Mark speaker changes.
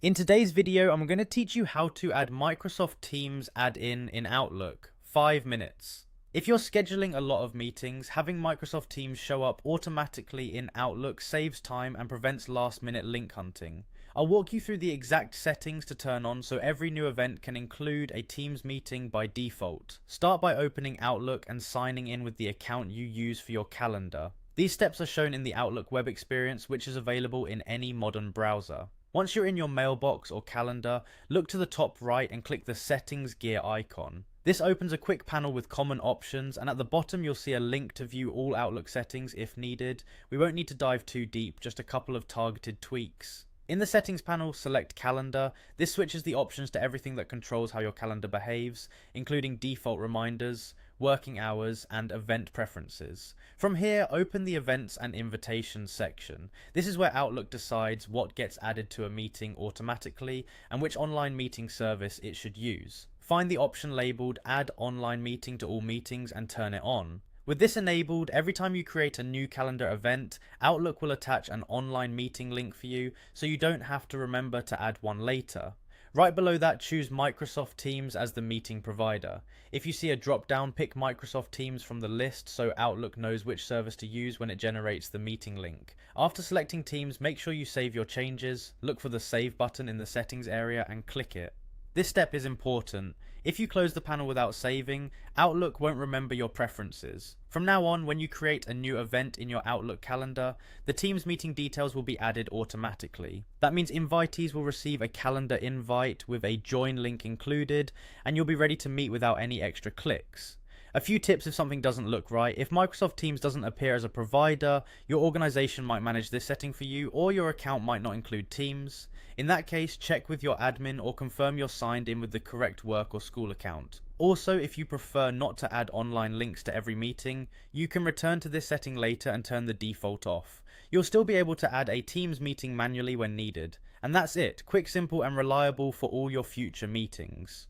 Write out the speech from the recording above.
Speaker 1: In today's video, I'm going to teach you how to add Microsoft Teams add-in in Outlook. 5 minutes. If you're scheduling a lot of meetings, having Microsoft Teams show up automatically in Outlook saves time and prevents last-minute link hunting. I'll walk you through the exact settings to turn on so every new event can include a Teams meeting by default. Start by opening Outlook and signing in with the account you use for your calendar. These steps are shown in the Outlook web experience, which is available in any modern browser. Once you're in your mailbox or calendar, look to the top right and click the settings gear icon. This opens a quick panel with common options, and at the bottom you'll see a link to view all Outlook settings if needed. We won't need to dive too deep, just a couple of targeted tweaks. In the settings panel, select calendar. This switches the options to everything that controls how your calendar behaves, including default reminders, working hours, and event preferences. From here, open the events and invitations section. This is where Outlook decides what gets added to a meeting automatically and which online meeting service it should use. Find the option labeled add online meeting to all meetings and turn it on. With this enabled, every time you create a new calendar event, Outlook will attach an online meeting link for you, so you don't have to remember to add one later. Right below that, choose Microsoft Teams as the meeting provider. If you see a drop down, pick Microsoft Teams from the list so Outlook knows which service to use when it generates the meeting link. After selecting Teams, make sure you save your changes, look for the Save button in the settings area and click it. This step is important. If you close the panel without saving, Outlook won't remember your preferences. From now on, when you create a new event in your Outlook calendar, the Teams meeting details will be added automatically. That means invitees will receive a calendar invite with a join link included, and you'll be ready to meet without any extra clicks. A few tips if something doesn't look right. If Microsoft Teams doesn't appear as a provider, your organization might manage this setting for you, or your account might not include Teams. In that case, check with your admin or confirm you're signed in with the correct work or school account. Also, if you prefer not to add online links to every meeting, you can return to this setting later and turn the default off. You'll still be able to add a Teams meeting manually when needed. And that's it. Quick, simple, and reliable for all your future meetings.